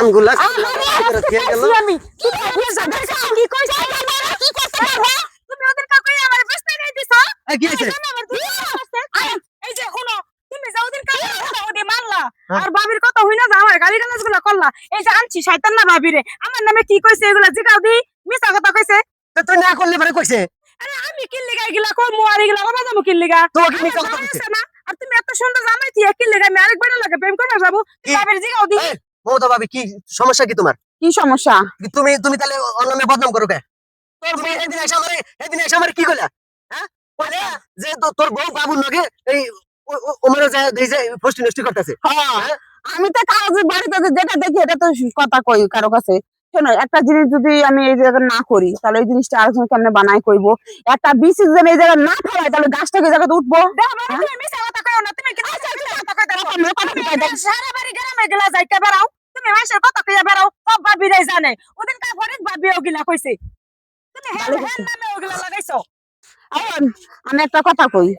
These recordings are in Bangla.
ধানগুলা আমি কি কইছ কি করতে পারবো তুমি ওদের কাকু আমার বস্তা নিয়ে দিছো কি হইছে এই যে শুনো তুমি যাও ওদের কাকু ওদে মারলা আর ভাবির কথা হই না যে আমার গালি গালাজগুলো করলা এই যে আনছি শয়তান না ভাবিরে আমার নামে কি কইছে এগুলা জিগাও দি মিছা কথা কইছে তুই না করলে পরে কইছে আরে আমি কি লাগা এগুলা কই মুয়ার এগুলা বাবা যাবো কি লাগা তোকে মিছা কথা কইছে না আর তুমি এত সুন্দর জামাই দিয়া কি লাগা আমি আরেকবার লাগে প্রেম করবা যাবো ভাবির জিগাও দি মমতা ভাবি কি সমস্যা কি তোমার কি সমস্যা তুমি তুমি তাহলে ওর নামে বদনাম করো কে তোর এদিন এসে আমারে কি কইলা হ্যাঁ কইলা যে তোর বউ বাবুর লগে এই ওমরে যায় দেই যায় ফষ্টি নষ্টি করতেছে হ্যাঁ আমি তো কাজ বাড়িতে যেটা দেখি এটা তো কথা কই কারো কাছে শোনো একটা জিনিস যদি আমি এই জায়গা না করি তাহলে এই জিনিসটা আরেকজন কেমনে বানাই কইবো একটা বিসিস যদি এই জায়গা না ফেলাই তাহলে গাছটাকে জায়গাতে উঠবো তুমি মিছা কথা কইও না তুমি কি কথা কইতা সারা বাড়ি গ্রামে গেলা যাইতে বেরাও তুমি মাসের কথা কইয়া বেরাও সব ভাবিরাই জানে ওদিন কা ফরিদ ভাবি ওগিলা কইছে তুমি হ্যাঁ নামে ওগিলা লাগাইছো আমি একটা কথা কই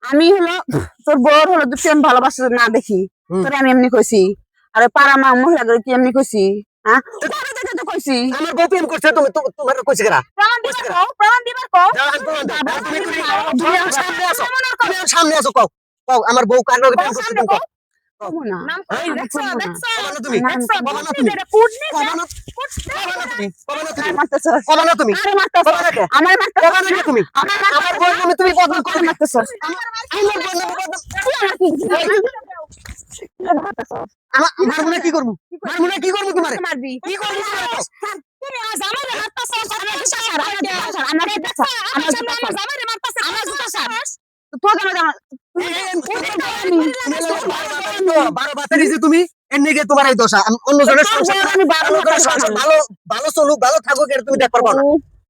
আমি হলো তোর বউর হলো তুই প্রেম ভালোবাসা না দেখি তোরে আমি এমনি কইছি আরে পাড়া মা মহিলাদের কি এমনি কইছি হ্যাঁ তোরে দেখে তো কইছি আমার বউ প্রেম করছে তুমি তোমার কইছে কেরা প্রমাণ দিবার কও তুমি সামনে আসো তুমি সামনে আসো কও কও আমার বউ কার লগে প্রেম করছে তুমি কও নাম কই দেখছো দেখছো তুমি কবানো তুমি কুটনি কবানো তুমি আরে মারতেছ আমার মারতেছ তুমি আমার বউ নামে তুমি বদনাম করে মারতেছ আমার বউ নামে মারমুনা কি করব মারমুনা কি করব তোমারে মারবি কি করব তুমি আজ আমারে মারতেছ আমার জামাইরে মারতেছ আমার জুতা সারস তো জামা বারো বাতারি যে তুমি এর নিগে তোমার এই দশা অন্য জনের সংসার আমি বারো ভালো ভালো চলুক ভালো থাকুক এর তুমি দেখ পারবো না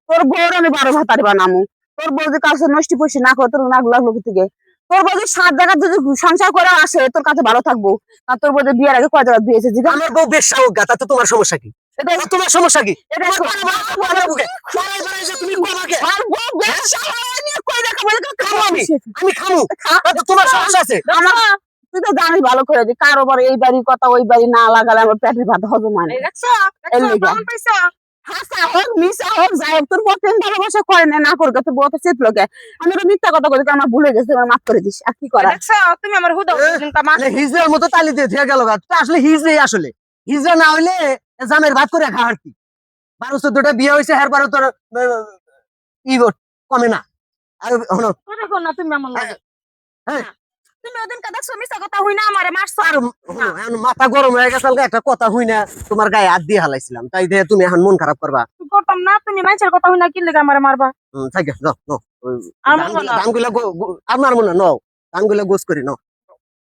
তোর বউর আমি 12 ভাতারি বানামু তোর বউ যে কাছে নষ্টি পয়সা না করে তোর নাক লাগলো থেকে তোর বউ যে 7 জায়গা যদি সংসার করে আসে তোর কাছে ভালো থাকবো আর তোর বউ যে বিয়ের আগে কয় জায়গা বিয়েছে যে আমার বউ বেশ সাহস গা তাতে তোমার সমস্যা কি এটা তোমার সমস্যা কি এটা তুমি কোমাকে আর বউ বেশ নিয়ে কই দেখা বলে খাবো আমি খামু তাতে তোমার সমস্যা আছে আমার তুই তো জানিস ভালো করে যে কারোবার এই বাড়ির কথা ওই বাড়ি না লাগালে আমার পেটের ভাত হজম হয় না দেখছো কেমন পাইছো হাসা হোক মিশা হোক যাই হোক তোর বউ প্রেম ভালোবাসা করে না করবে তোর বউ তো চেত লোকে আমি তো মিথ্যা কথা বলি আমার ভুলে গেছে আমার মাফ করে দিস আর কি করা দেখছো তুমি আমার হুদা মানে হিজড়ার মতো তালি দিয়ে থিয়া গেল আসলে হিজড়াই আসলে হিজড়া না হইলে জামের ভাত করে খাওয়ার কি 12-14টা বিয়ে হয়েছে এর পরে তোর কমে না আর কথা না তুমি আমার লাগে হ্যাঁ তুমি ওদিন কা দেখছো মিছা কথা হই না আমারে মারছো আর মাথা গরম হয়ে গেছে একটা কথা হই না তোমার গায়ে হাত দিয়ে হালাইছিলাম তাই দিয়ে তুমি এখন মন খারাপ করবা করতাম না তুমি মানুষের কথা হই না কি লাগা আমারে মারবা ঠিক আছে যাও নো ধানগুলা আপনার মনে নাও ধানগুলা গোছ করি নাও